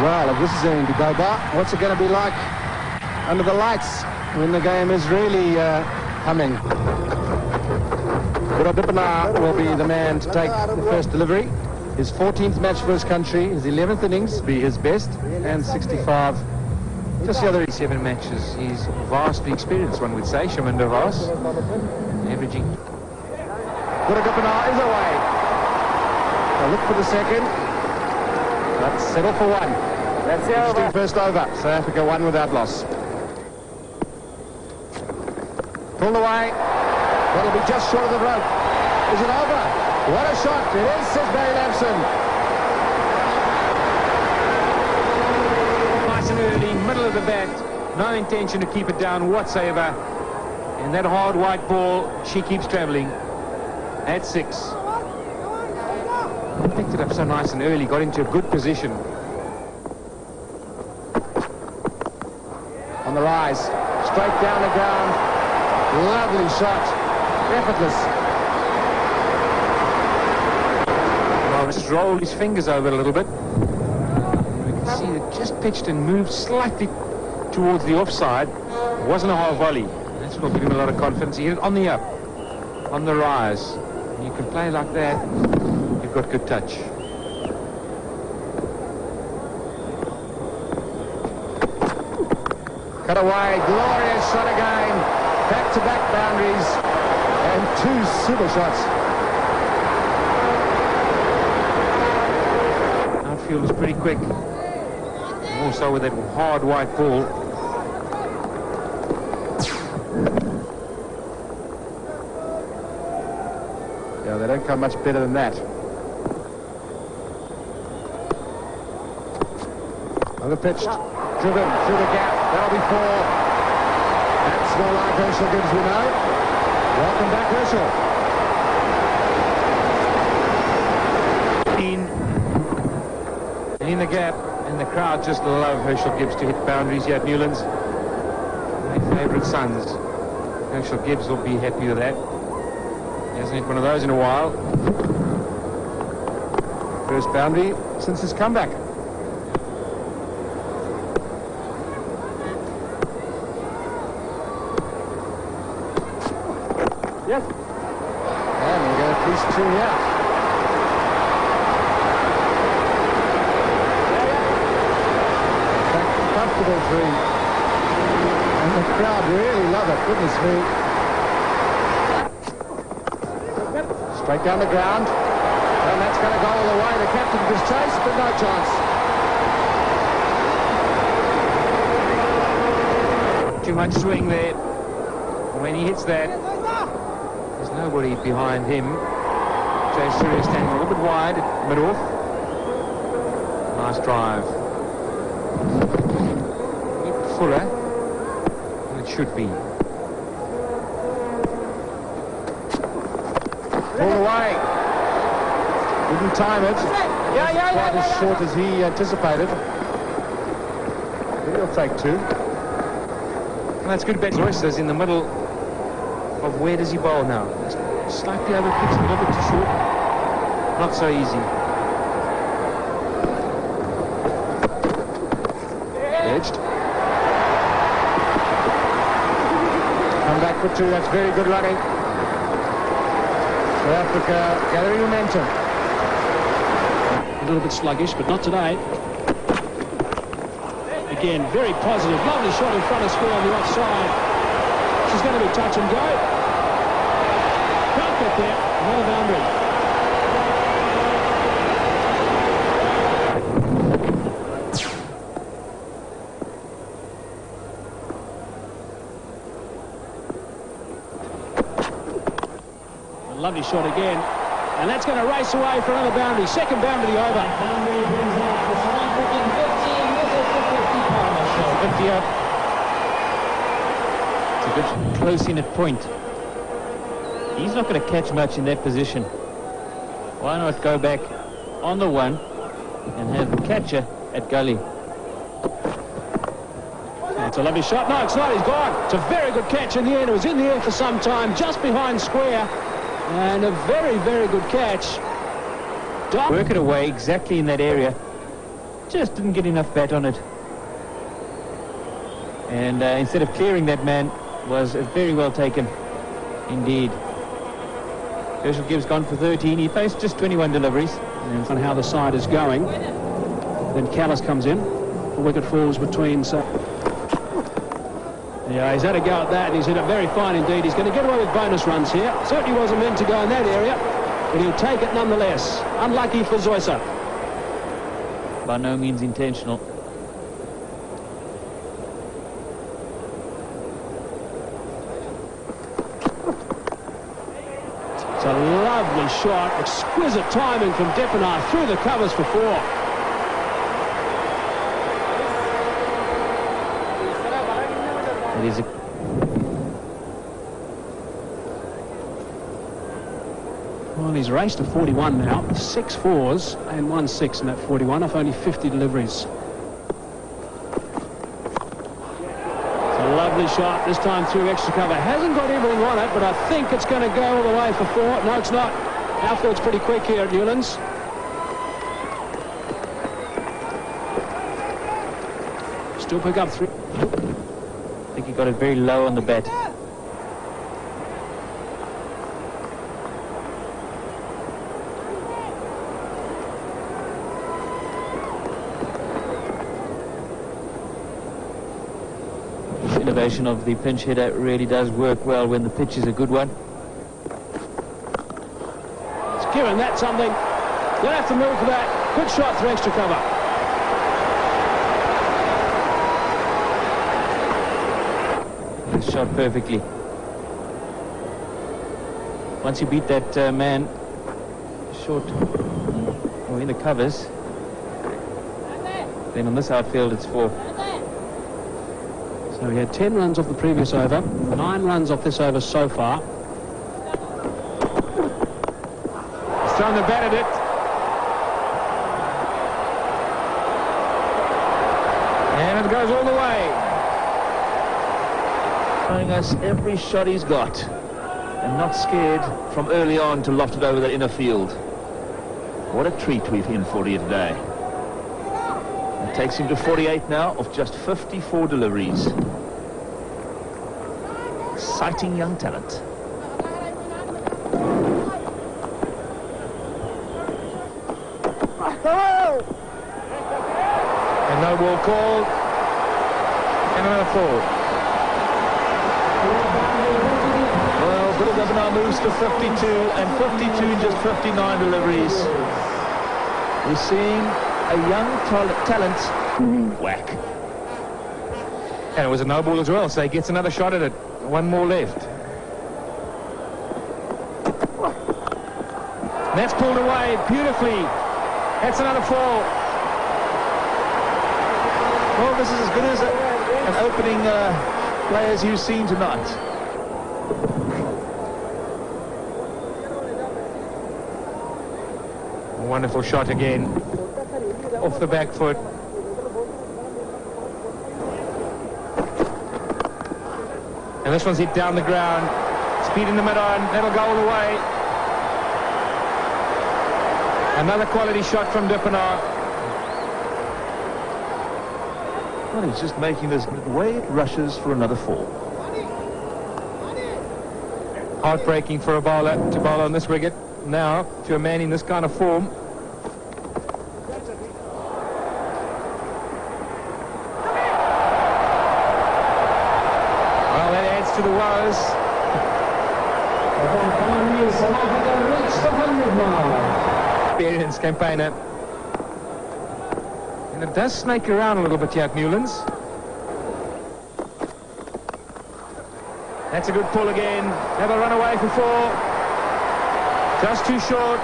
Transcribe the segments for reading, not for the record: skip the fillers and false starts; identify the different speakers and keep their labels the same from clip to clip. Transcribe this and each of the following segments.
Speaker 1: Well, if this is going to go by, what's it going to be like under the lights when the game is really humming? Boeta Dippenaar will be the man to take the first delivery. His 14th match for his country, his 11th innings, be his best, and 65.
Speaker 2: Just the other 7 matches. He's vastly experienced, one would say, Chaminda Vaas, averaging.
Speaker 1: Boeta Dippenaar is away. A look for the second. Let's settle for one. That's the over. First over. South Africa won without loss. Pulled away. That'll be just short of the rope. Is it over? What a shot. It is, says Barry Lampson.
Speaker 2: Nice and early, middle of the bat. No intention to keep it down whatsoever. And that hard white ball, she keeps travelling. At 6. Picked it up so nice and early, got into a good position.
Speaker 1: On the rise, straight down the ground. Lovely shot, effortless.
Speaker 2: Well, just rolled his fingers over a little bit. We can see it just pitched and moved slightly towards the offside. It wasn't a hard volley. That's what will give him a lot of confidence. He hit it on the up, on the rise. You can play like that. You've got good touch.
Speaker 1: Cut away, glorious shot again. Back-to-back boundaries and 2 super shots.
Speaker 2: Outfield is pretty quick. More so with that hard white ball.
Speaker 1: Yeah, they don't come much better than that. Overpitched, driven through the gap. That'll be 4. That's more like Herschel Gibbs, we know. Welcome back, Herschel.
Speaker 2: In the gap, and the crowd just love Herschel Gibbs to hit boundaries here at Newlands. My favourite sons. Herschel Gibbs will be happy with that. He hasn't hit one of those in a while.
Speaker 1: First boundary since his comeback. Yes. And we'll get at least 2 here. Comfortable 3. And the crowd really love it. Goodness me. Straight down the ground. And that's going to go all the way. The captain just chased, but no chance.
Speaker 2: Too much swing there. When he hits that, there's nobody behind him. Jay Surya standing a little bit wide, mid-off. Nice drive. A bit fuller than it should be.
Speaker 1: Pulled away. Didn't time it. Quite as short as he anticipated. But he'll take 2.
Speaker 2: And that's good bet. Royster's in the middle of where does he bowl now? Slightly overpitched, a little bit too short. Not so easy.
Speaker 1: Edged. Come back for 2. That's very good running. South Africa gathering momentum.
Speaker 3: A little bit sluggish, but not today. Again, very positive. Lovely shot in front of square on the offside. She's going to be touch and go. Can't get there. Another boundary. A lovely shot again. And that's going to race away for another boundary. Second boundary over. Boundary brings out the South African 15. This is the 50 partnership. 50 up. It's a good close in at point. He's not going to catch much in that position. Why not go back on the 1 and have the catcher at gully? It's a lovely shot. No, it's not. He's gone. It's a very good catch in the end. It was in the air for some time, just behind square. And a very, very good catch.
Speaker 2: Work it away exactly in that area
Speaker 4: just didn't get enough bat on it. And instead of clearing that man, was very well taken indeed. Herschel Gibbs gone for 13. He faced just 21 deliveries.
Speaker 3: And on how the side is going. Then Kallis comes in. The wicket falls between. Yeah, he's had a go at that, and he's hit it very fine indeed. He's going to get away with bonus runs here. Certainly wasn't meant to go in that area, but he'll take it nonetheless. Unlucky for Zoysa.
Speaker 4: By no means intentional.
Speaker 3: It's a lovely shot. Exquisite timing from Dippenaar through the covers for 4.
Speaker 4: It is a
Speaker 3: well, he's raced to 41 now. 6 4s and 1 6 in that 41 off only 50 deliveries. It's a lovely shot, this time through extra cover. Hasn't got everything on it, but I think it's going to go all the way for 4. No, it's not. Outfield's pretty quick here at Newlands. Still pick up 3.
Speaker 4: I think he got it very low on the bat. Innovation of the pinch hitter really does work well when the pitch is a good one.
Speaker 3: It's given that something. You'll have to move for that. Good shot through extra cover.
Speaker 4: Shot perfectly. Once you beat that man short or in the covers, then on this outfield it's 4.
Speaker 3: So he had 10 runs off the previous over, 9 runs off this over so far.
Speaker 2: He's thrown the bat at it. And it goes all the way.
Speaker 5: Showing us every shot he's got and not scared from early on to loft it over the inner field. What a treat we've in for you today. It takes him to 48 now of just 54 deliveries. Exciting young talent.
Speaker 2: And no ball called. And another 4.
Speaker 5: Well, Boeta Dippenaar moves to 52 and 52 in just 59 deliveries. We're seeing a young talent whack.
Speaker 2: And it was a no ball as well, so he gets another shot at it. 1 more left. And that's pulled away beautifully. That's another 4.
Speaker 5: Well, this is as good as an opening play as you've seen tonight.
Speaker 2: A wonderful shot again. Off the back foot. And this one's hit down the ground. Speed in the mid-on. That'll go all the way. Another quality shot from Dippenaar.
Speaker 5: Well, he's just making this way it rushes for another 4.
Speaker 2: Heartbreaking for a bowler to bowl on this wicket. Now, to a man in this kind of form. Well, that adds to the woes. Experienced campaigner. And it does snake around a little bit here at Newlands. That's a good pull again. Never run away for 4. Just too short.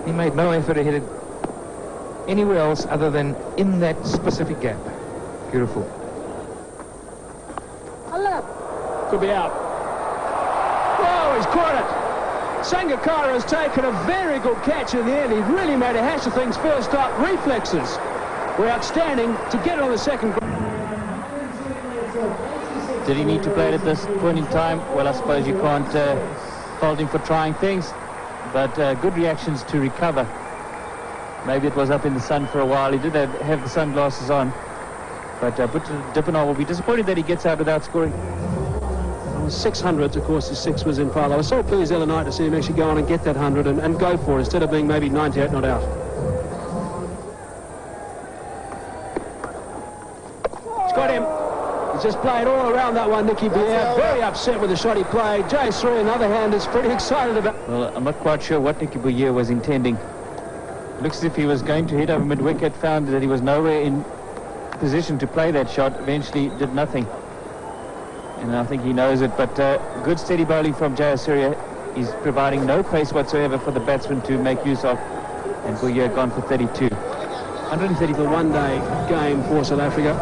Speaker 2: He made no effort to hit it anywhere else other than in that specific gap. Beautiful.
Speaker 3: Could be out. Oh, he's caught it. Sangakkara has taken a very good catch in the end. He really made a hash of things first up. Reflexes were outstanding to get on the second.
Speaker 4: Did he need to play it at this point in time? Well, I suppose you can't fault him for trying things, but good reactions to recover. Maybe it was up in the sun for a while. He did have the sunglasses on, but Boeta Dippenaar will be disappointed that he gets out without scoring.
Speaker 3: 600s, of course, the 6 was in pile. I was so pleased the other night to see him actually go on and get that 100 and go for it instead of being maybe 98 not out. It's got him. He's just played all around that one, Nicky Boeta. Very upset with the shot he played. Jay Sri, on the other hand, is pretty excited about.
Speaker 4: Well, I'm not quite sure what Nicky Boeta was intending. Looks as if he was going to hit over mid-wicket, found that he was nowhere in position to play that shot, eventually did nothing. And I think he knows it, but good steady bowling from Jay Sri. He's providing no pace whatsoever for the batsman to make use of. And Boeta gone for 32.
Speaker 3: 130 for one-day game for South Africa.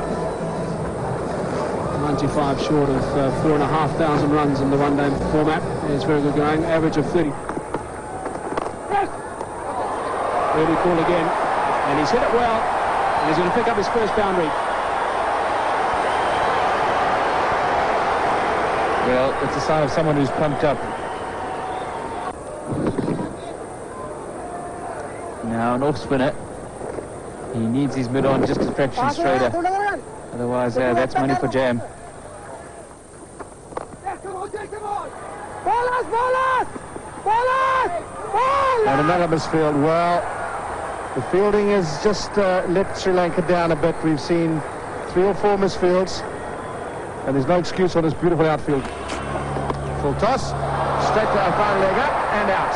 Speaker 3: 95 short of 4,500 runs in the one-day format. It's very good going. Average of 30. Really cool again. And he's hit it well. And he's going to pick up his first boundary.
Speaker 4: Well, it's a sign of someone who's pumped up. Now an off spinner. He needs his mid on just a fraction straighter. Otherwise, that's money for jam.
Speaker 1: And another misfield. Well, the fielding has just let Sri Lanka down a bit. We've seen 3 or 4 misfields, and there's no excuse on this beautiful outfield. Full toss, straight to a final leg up and out.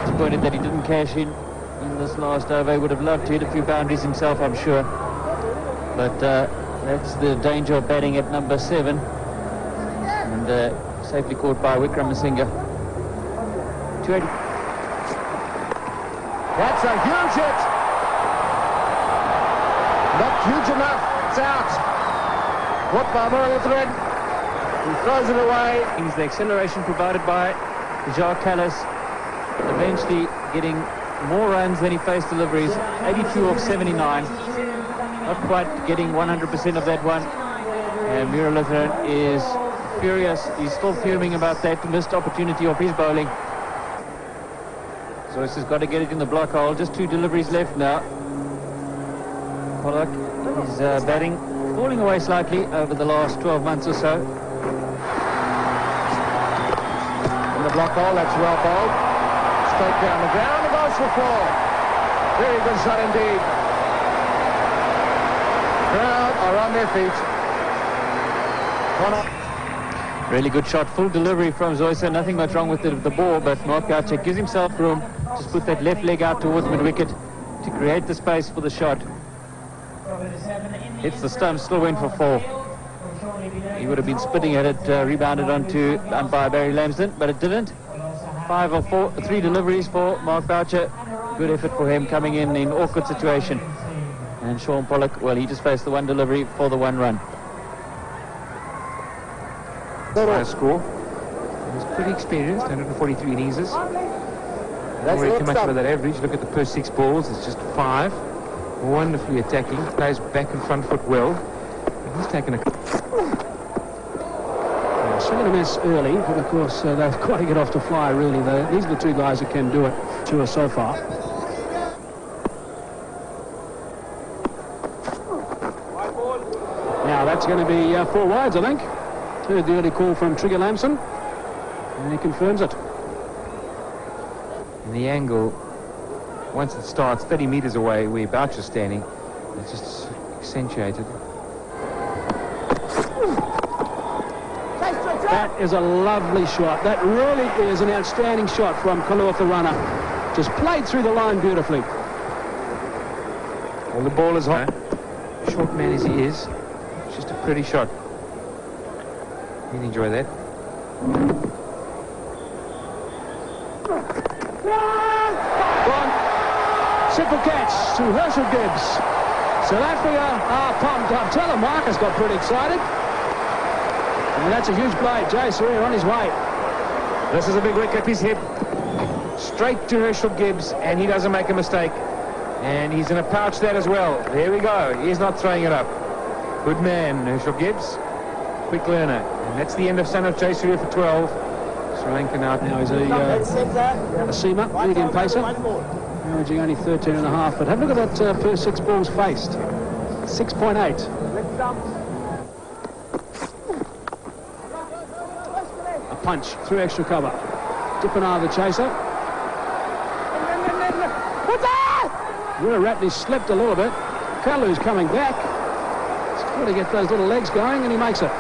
Speaker 4: Disappointed that he didn't cash in this last over. He would have loved to hit a few boundaries himself, I'm sure. But that's the danger of batting at number 7. And safely caught by Wickramasinghe. 280.
Speaker 1: That's a huge hit. Not huge enough. It's out. What by Murugatharan? He throws it away.
Speaker 4: He's the acceleration provided by Jacques Kallis, eventually getting more runs than he faced deliveries. 82 of 79. Not quite getting 100% of that one. And Murugatharan is furious. He's still fuming about that missed opportunity of his bowling. Zoyce has got to get it in the block hole. Just 2 deliveries left now. Pollock is batting, falling away slightly over the last 12 months or so.
Speaker 1: In the block hole, that's well bowled. Straight down the ground, and goes for 4. Very good shot indeed. Crowd are on their feet.
Speaker 4: Really good shot, full delivery from Zoyce. Nothing much wrong with the ball, but Makhaya gives himself room. Just put that left leg out towards mid-wicket to create the space for the shot. Hits the stump, still went for 4. He would have been spitting at it, rebounded onto umpire Barry Lamsden, but it didn't. 3 deliveries for Makhaya. Good effort for him coming in awkward situation. And Sean Pollock, well, he just faced the 1 delivery for the 1 run.
Speaker 2: High score. He's pretty experienced, 143 innings. Don't worry too much about that average. Look at the first 6 balls, it's just 5. Wonderfully attacking, plays back and front foot well. And he's taken a...
Speaker 3: Still going to miss early, but of course they've got to get off to fly really. These are the 2 guys that can do it to us so far. Now that's going to be 4 wides, I think. Heard the early call from Trigger Lamson, and he confirms it.
Speaker 2: And the angle, once it starts 30 meters away where Boucher's standing, it's just accentuated.
Speaker 3: That is a lovely shot. That really is an outstanding shot from Kalua, the runner. Just played through the line beautifully.
Speaker 2: Well, the ball is hot. Short man as he is, it's just a pretty shot. Really enjoy that.
Speaker 3: One simple catch to Herschel Gibbs. South Africa are pumped up. Tell him Marcus got pretty excited. And that's a huge play. Jay Sri on his way.
Speaker 2: This is a big wicket. He's hit straight to Herschel Gibbs, and he doesn't make a mistake. And he's going to pouch that as well. There we go. He's not throwing it up. Good man, Herschel Gibbs. Quick learner. And that's the end of Sanof Jayasuriya for 12. Sri Lanka now.
Speaker 3: Now he's a seamer, medium pacer, averaging only 13.5. But have a look at that per 6 balls faced. 6.8. A punch through extra cover. Dippenaar the chaser. Where Ratney slipped a little bit. Kallis coming back. He's got to get those little legs going, and he makes it.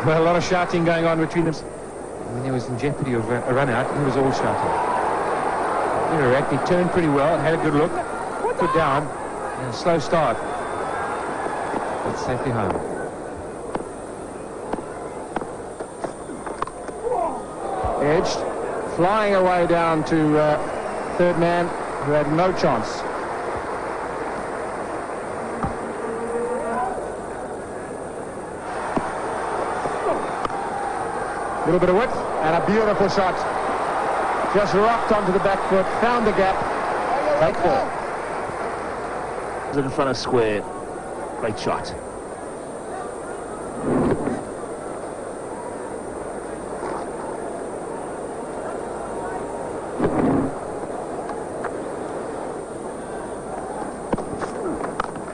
Speaker 2: Well, a lot of shouting going on between them. When he was in jeopardy of a run out, he was all shouting. Ratney turned pretty well, had a good look, put down, and a slow start. But safely home.
Speaker 1: Edged, flying away down to third man, who had no chance. A little bit of width and a beautiful shot. Just rocked onto the back foot, found the gap. Take 4.
Speaker 5: In front of square. Great shot.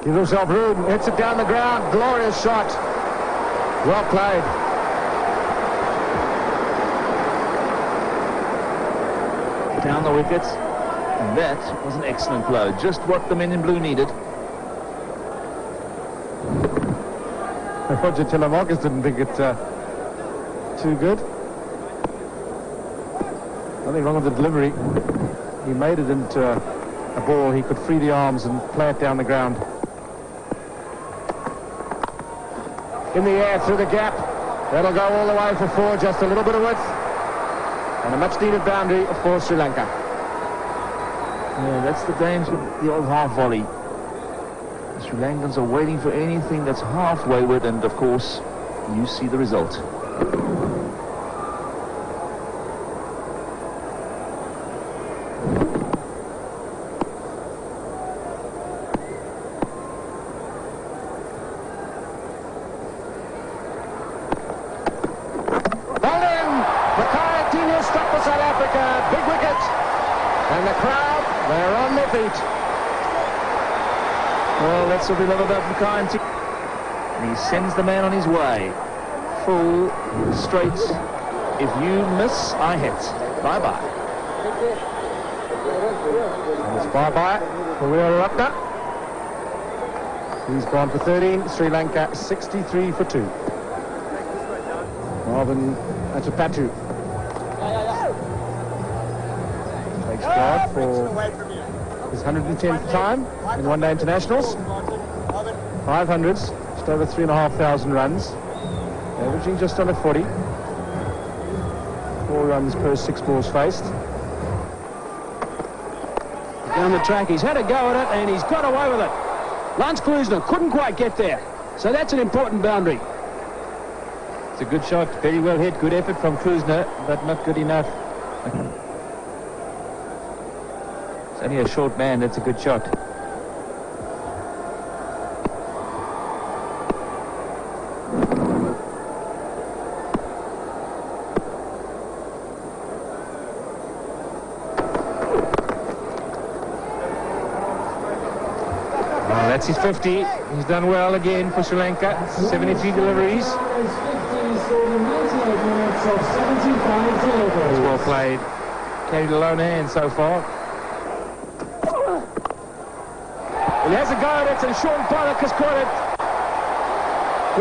Speaker 1: Gives himself room, hits it down the ground. Glorious shot. Well played.
Speaker 5: Down the wickets. And that was an excellent blow. Just what the men in blue needed.
Speaker 1: Roger Telemarcus didn't think it too good. Nothing wrong with the delivery. He made it into a ball. He could free the arms and play it down the ground. In the air through the gap. That'll go all the way for 4. Just a little bit of width. And a much needed boundary for Sri Lanka.
Speaker 5: Yeah, that's the danger with the old half volley. The Sri Lankans are waiting for anything that's half wayward, and of course, you see the result.
Speaker 1: Makhaya Ntini struck for South Africa. Big wicket. And the crowd, they're on their feet.
Speaker 5: Well, that's what we love about Makhaya Ntini. And he sends the man on his way. Full, straight. If you miss, I hit. Bye-bye.
Speaker 1: And it's bye-bye for Wieraratne. He's gone for 13. Sri Lanka 63 for 2. Marvin Atapatu takes guard for his 110th time in one-day internationals. 500s, just over 3,500 runs, averaging just under 40. 4 runs per 6 balls faced.
Speaker 3: Down the track, he's had a go at it, and he's got away with it. Lance Klusener couldn't quite get there. So that's an important boundary.
Speaker 4: It's a good shot, very well hit, good effort from Klusener, but not good enough. It's only a short man, that's a good shot.
Speaker 2: Well, that's his 50. He's done well again for Sri Lanka. 73 deliveries. It's well played. Carried a lone hand so far.
Speaker 3: He has a go at it, and Sean Pollock has caught it.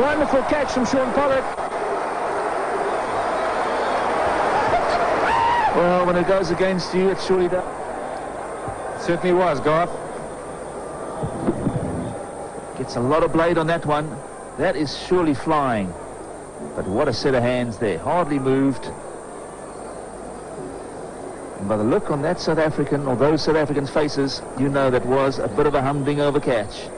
Speaker 3: Wonderful catch from Sean Pollock.
Speaker 5: Well, when it goes against you, it surely does.
Speaker 2: Certainly was, Garth.
Speaker 5: Gets a lot of blade on that one. That is surely flying. But what a set of hands there. Hardly moved. And by the look on that South African, or those South Africans' faces, you know that was a bit of a humding over catch.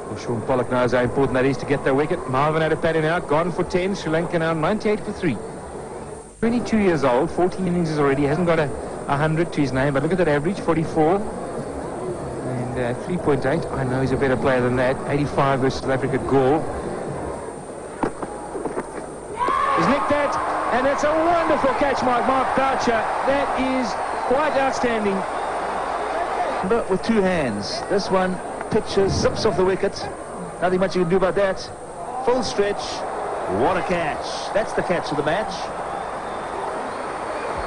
Speaker 2: Well, Sean Pollock knows how important that is to get their wicket. Marvin Atapatu now, gone for 10. Sri Lanka now 98 for 3. 22 years old, 14 innings already, hasn't got a 100 to his name, but look at that average, 44 and 3.8. I know he's a better player than that. 85 versus South Africa at Gaul.
Speaker 3: He's nicked that, and it's a wonderful catch by Mark Boucher. That is quite outstanding.
Speaker 5: But with two hands, this one pitches, zips off the wicket. Nothing much you can do about that. Full stretch. What a catch. That's the catch of the match.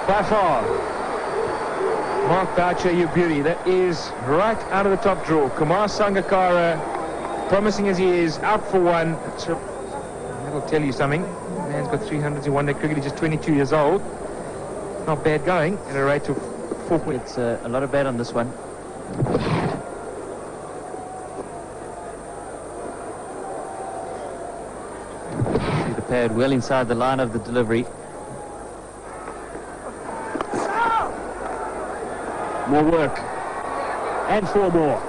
Speaker 2: By far. Mark Boucher, you beauty. That is right out of the top drawer. Kumar Sangakkara, promising as he is, out for one. That'll tell you something. The man's got 300s in one-day cricket. He's just 22 years old. Not bad going at a rate of 4 points.
Speaker 4: It's a lot of bat on this one. See the pad well inside the line of the delivery.
Speaker 3: More work. And 4 more.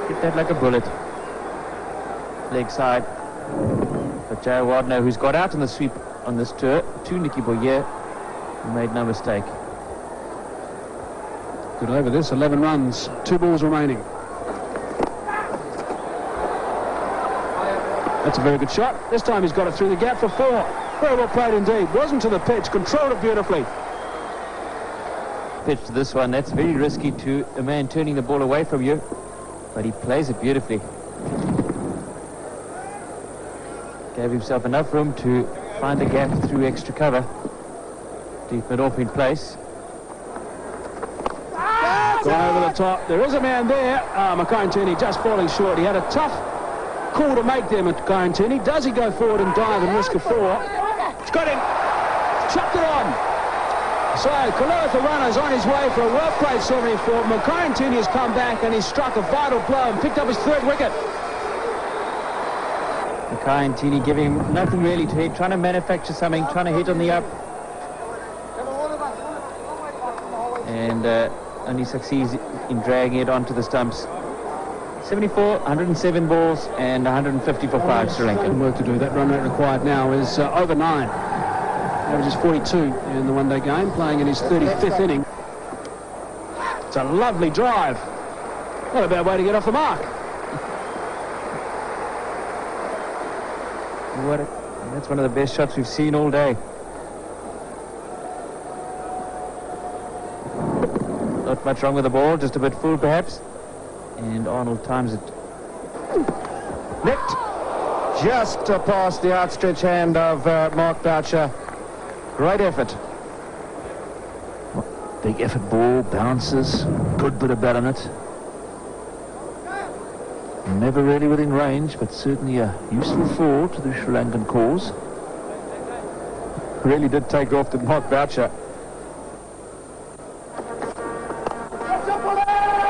Speaker 4: Hit that like a bullet. Leg side. But Jay Wardner, who's got out on the sweep on this tour, to Nicky Boyer, made no mistake.
Speaker 3: Good over this, 11 runs, 2 balls remaining. That's a very good shot. This time he's got it through the gap for 4. Very well played indeed. Wasn't to the pitch, controlled it beautifully.
Speaker 4: Pitch to this one, that's very risky to a man turning the ball away from you, but he plays it beautifully. Gave himself enough room to find a gap through extra cover. Deep mid-off in place.
Speaker 3: Gone over the top. There is a man there. Makhaya Ntini just falling short. He had a tough call to make there, Makhaya Ntini. Does he go forward and dive and risk a 4? It's got him. Chucked it on. So Kallis, the runner's on his way for a well-played 74. Makhaya Ntini has come back and he's struck a vital blow and picked up his 3rd wicket.
Speaker 4: Makhaya Ntini giving him nothing really to hit, trying to manufacture something, trying to hit on the up. And only succeeds in dragging it onto the stumps. 74, 107 balls and 150 for 5 Sri Lanka.
Speaker 3: Work to do. That run rate required now is over 9. Averages 42 in the one-day game, playing in his 35th inning. It's a lovely drive. Not a bad way to get off the mark.
Speaker 4: That's one of the best shots we've seen all day. Not much wrong with the ball, just a bit full perhaps. And Arnold times it.
Speaker 1: Nicked just past the outstretched hand of Mark Boucher. Great effort.
Speaker 5: Big effort ball, bounces, good bit of bat on it. Never really within range, but certainly a useful four to the Sri Lankan cause.
Speaker 1: Really did take off to Mark Boucher.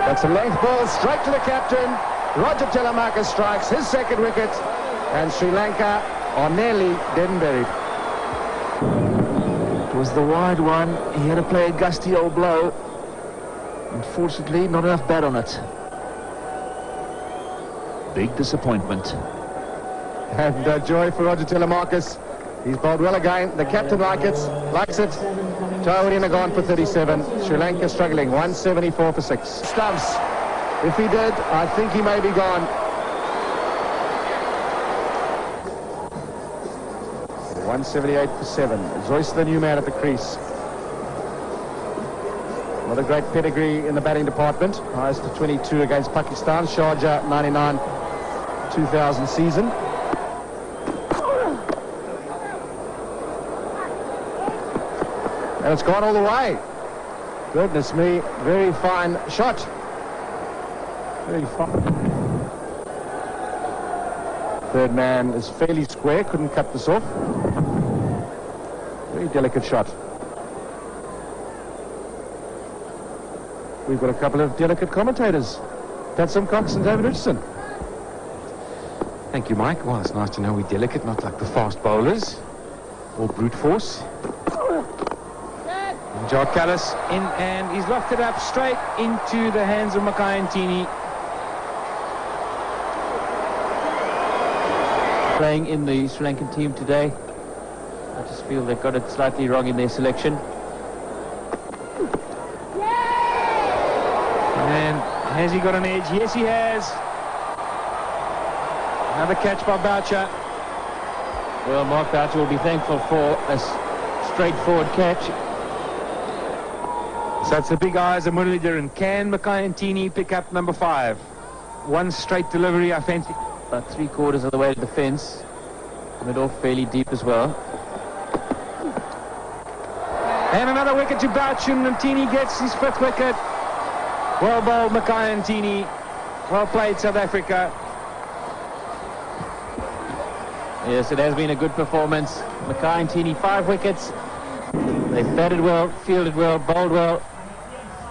Speaker 1: That's a length ball straight to the captain. Roger Telemachus strikes his 2nd wicket, and Sri Lanka are nearly dead and buried.
Speaker 5: It was the wide one. He had to play a gusty old blow. Unfortunately, not enough bat on it. Big disappointment.
Speaker 1: And joy for Roger Telemachus. He's bowled well again. The captain likes it. Taurina gone for 37. Sri Lanka struggling. 174 for 6. Stumps. If he did, I think he may be gone. 178 for 7. Zoyce, the new man at the crease. Another great pedigree in the batting department. Highest to 22 against Pakistan. Sharjah 99 2000 season. And it's gone all the way. Goodness me, very fine shot. Very fine. Third man is fairly square, couldn't cut this off. Very delicate shot. We've got a couple of delicate commentators. Tatsum Cox and David Richardson.
Speaker 2: Thank you, Mike. Well, it's nice to know we're delicate, not like the fast bowlers or brute force. Jacques Kallis in, and he's lofted up straight into the hands of Makhaya Ntini.
Speaker 4: playing in the Sri Lankan team today. I just feel they've got it slightly wrong in their selection.
Speaker 2: And has he got an edge? Yes, he has. Another catch by Boucher.
Speaker 4: Well, Mark Boucher will be thankful for a straightforward catch.
Speaker 2: So it's the big eyes of Muralidharan. And can Makhaya Ntini pick up number 5? One straight delivery, I fancy.
Speaker 4: About 3/4 of the way to the fence. Mid off fairly deep as well.
Speaker 2: And another wicket to Boucher, and Ntini gets his 5th wicket. Well bowled, Makhaya Ntini. Well played, South Africa.
Speaker 4: Yes, it has been a good performance. Makhaya Ntini, 5 wickets. They've batted well, fielded well, bowled well.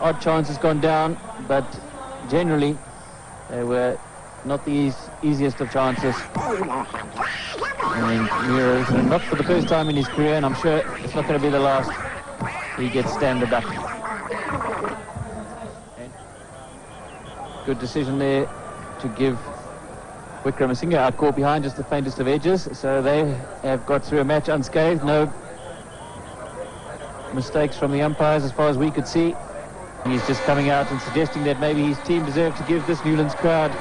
Speaker 4: Odd chances gone down, but generally they were not the easiest of chances. And Mura, not for the first time in his career, and I'm sure it's not going to be the last, he gets standard up. Good decision there to give Wickramasinghe out caught behind just the faintest of edges, so they have got through a match unscathed. No mistakes from the umpires as far as we could see. He's just coming out and suggesting that maybe his team deserved to give this Newlands crowd